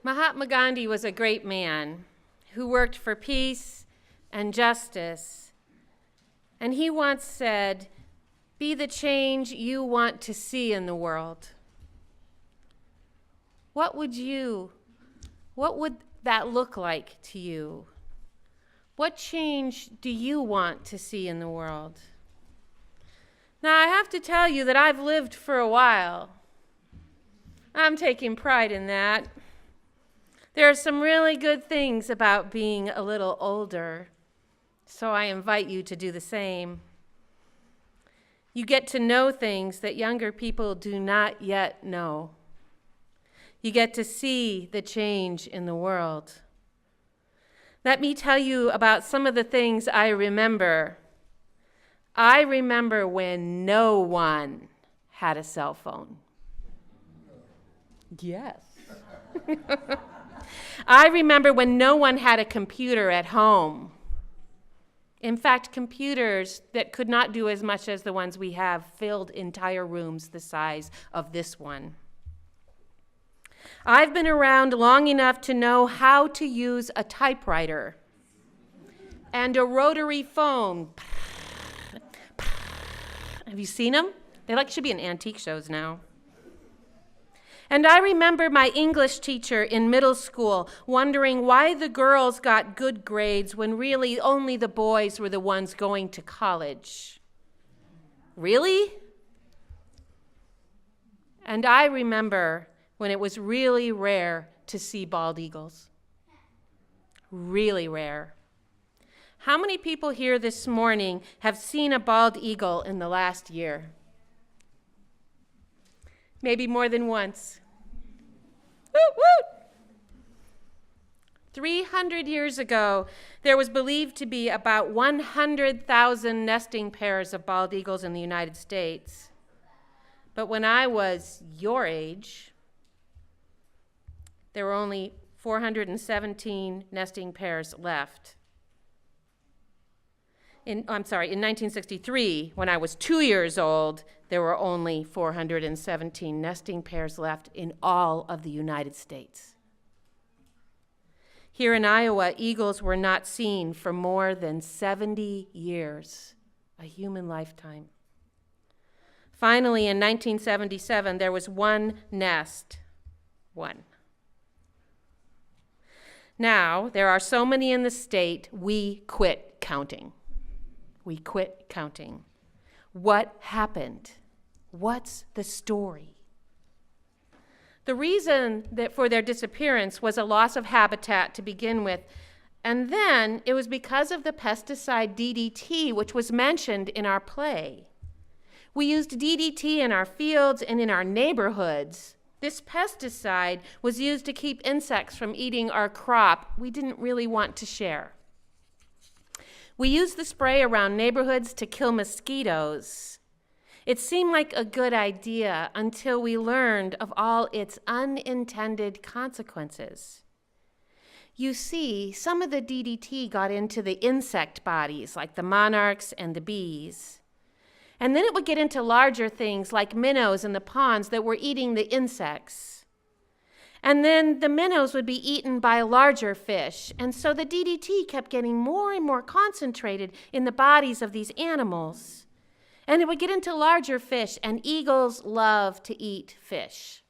Mahatma Gandhi was a great man who worked for peace and justice. And he once said, "Be the change you want to see in the world." What would that look like to you? What change do you want to see in the world? Now, I have to tell you that I've lived for a while. I'm taking pride in that. There are some really good things about being a little older, so I invite you to do the same. You get to know things that younger people do not yet know. You get to see the change in the world. Let me tell you about some of the things I remember. I remember when no one had a cell phone. Yes. I remember when no one had a computer at home. In fact, computers that could not do as much as the ones we have filled entire rooms the size of this one. I've been around long enough to know how to use a typewriter and a rotary phone. Have you seen them? They should be in antique shows now. And I remember my English teacher in middle school wondering why the girls got good grades when really only the boys were the ones going to college. Really? And I remember when it was really rare to see bald eagles. Really rare. How many people here this morning have seen a bald eagle in the last year? Maybe more than once. Woot, woot! 300 years ago, there was believed to be about 100,000 nesting pairs of bald eagles in the United States. But when I was your age, there were only 417 nesting pairs left. In 1963, when I was 2 years old, there were only 417 nesting pairs left in all of the United States. Here in Iowa, eagles were not seen for more than 70 years, a human lifetime. Finally, in 1977, there was one nest. One. Now, there are so many in the state, we quit counting. We quit counting. What happened? What's the story? The reason for their disappearance was a loss of habitat to begin with, and then it was because of the pesticide DDT, which was mentioned in our play. We used DDT in our fields and in our neighborhoods. This pesticide was used to keep insects from eating our crop we didn't really want to share. We used the spray around neighborhoods to kill mosquitoes. It seemed like a good idea until we learned of all its unintended consequences. You see, some of the DDT got into the insect bodies, like the monarchs and the bees. And then it would get into larger things like minnows in the ponds that were eating the insects. And then the minnows would be eaten by larger fish. And so the DDT kept getting more and more concentrated in the bodies of these animals. And it would get into larger fish, and eagles love to eat fish.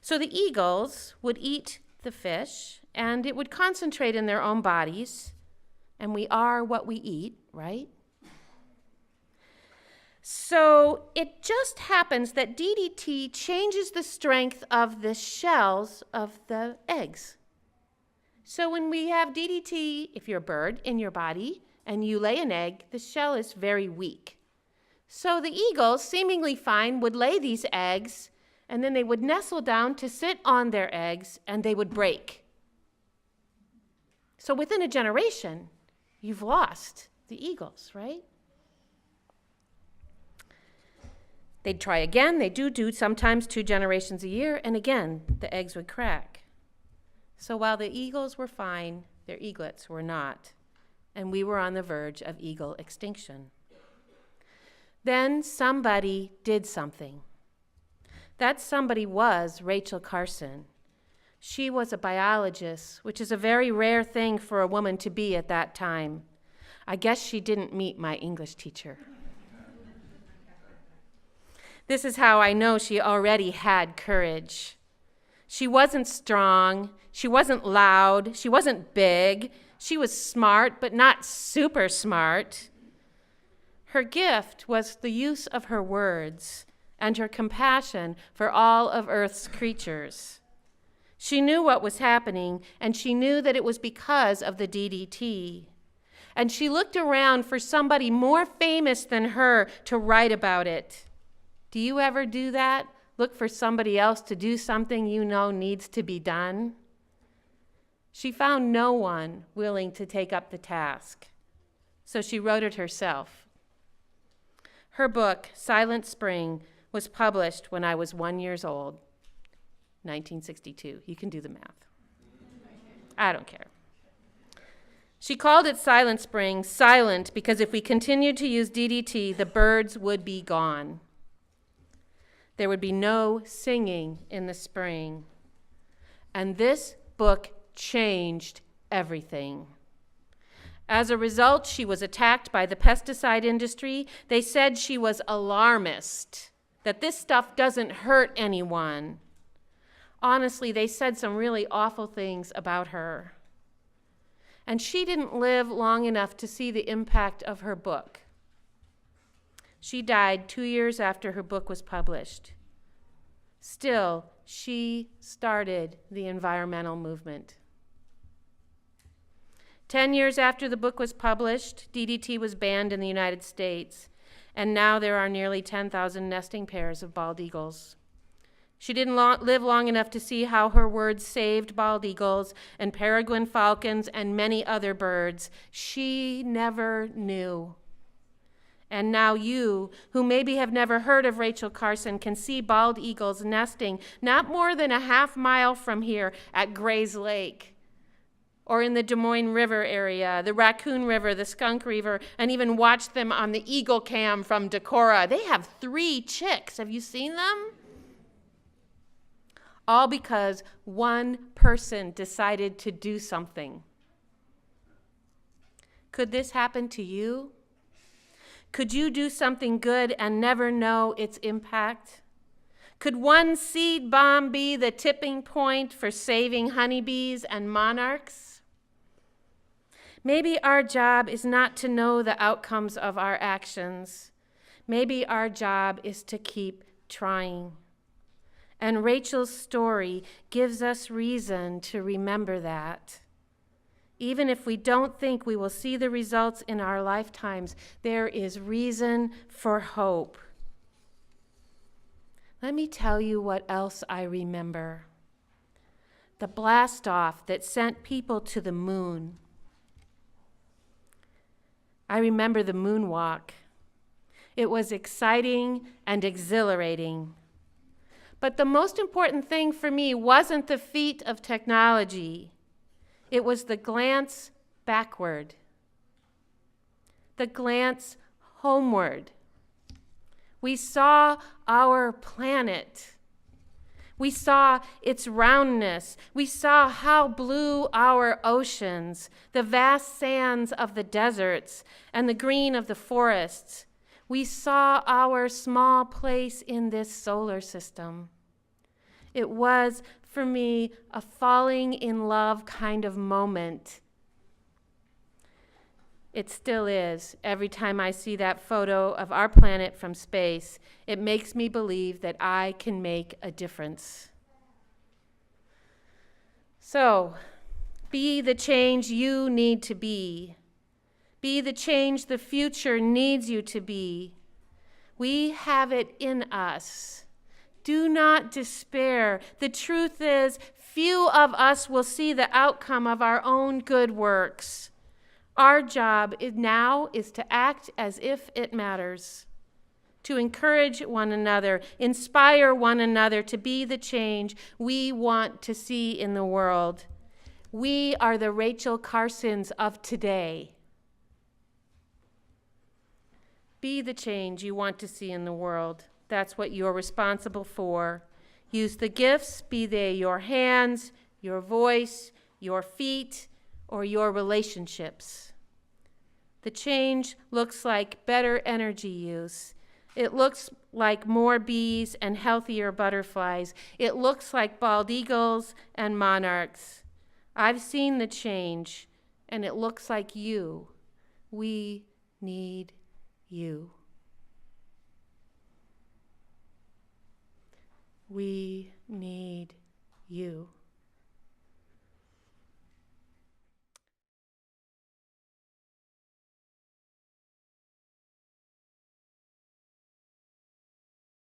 So the eagles would eat the fish, and it would concentrate in their own bodies. And we are what we eat, right? So it just happens that DDT changes the strength of the shells of the eggs. So when we have DDT, if you're a bird, in your body, and you lay an egg, the shell is very weak. So the eagles, seemingly fine, would lay these eggs, and then they would nestle down to sit on their eggs, and they would break. So within a generation, you've lost the eagles, right? They'd try again. They do sometimes 2 generations a year, and again, the eggs would crack. So while the eagles were fine, their eaglets were not, and we were on the verge of eagle extinction. Then somebody did something. That somebody was Rachel Carson. She was a biologist, which is a very rare thing for a woman to be at that time. I guess she didn't meet my English teacher. This is how I know she already had courage. She wasn't strong, she wasn't loud, she wasn't big. She was smart, but not super smart. Her gift was the use of her words and her compassion for all of Earth's creatures. She knew what was happening, and she knew that it was because of the DDT. And she looked around for somebody more famous than her to write about it. Do you ever do that? Look for somebody else to do something you know needs to be done? She found no one willing to take up the task, so she wrote it herself. Her book, Silent Spring, was published when I was 1 year old, 1962. You can do the math. I don't care. She called it Silent Spring, silent because if we continued to use DDT, the birds would be gone. There would be no singing in the spring. And this book changed everything. As a result, she was attacked by the pesticide industry. They said she was alarmist, that this stuff doesn't hurt anyone. Honestly, they said some really awful things about her. And she didn't live long enough to see the impact of her book. She died 2 years after her book was published. Still, she started the environmental movement. 10 years after the book was published, DDT was banned in the United States, and now there are nearly 10,000 nesting pairs of bald eagles. She didn't live long enough to see how her words saved bald eagles and peregrine falcons and many other birds. She never knew. And now you, who maybe have never heard of Rachel Carson, can see bald eagles nesting not more than a half mile from here at Gray's Lake, or in the Des Moines River area, the Raccoon River, the Skunk River, and even watch them on the Eagle Cam from Decorah. They have 3 chicks. Have you seen them? All because one person decided to do something. Could this happen to you? Could you do something good and never know its impact? Could one seed bomb be the tipping point for saving honeybees and monarchs? Maybe our job is not to know the outcomes of our actions. Maybe our job is to keep trying. And Rachel's story gives us reason to remember that. Even if we don't think we will see the results in our lifetimes, there is reason for hope. Let me tell you what else I remember. The blast-off that sent people to the moon. I remember the moonwalk. It was exciting and exhilarating. But the most important thing for me wasn't the feat of technology. It was the glance backward, the glance homeward. We saw our planet. We saw its roundness. We saw how blue our oceans, the vast sands of the deserts, and the green of the forests. We saw our small place in this solar system. It was, for me, a falling in love kind of moment. It still is. Every time I see that photo of our planet from space, it makes me believe that I can make a difference. So, be the change you need to be. Be the change the future needs you to be. We have it in us. Do not despair. The truth is, few of us will see the outcome of our own good works. Our job now is to act as if it matters, to encourage one another, inspire one another to be the change we want to see in the world. We are the Rachel Carsons of today. Be the change you want to see in the world. That's what you're responsible for. Use the gifts, be they your hands, your voice, your feet, or your relationships. The change looks like better energy use. It looks like more bees and healthier butterflies. It looks like bald eagles and monarchs. I've seen the change, and it looks like you. We need you. We need you.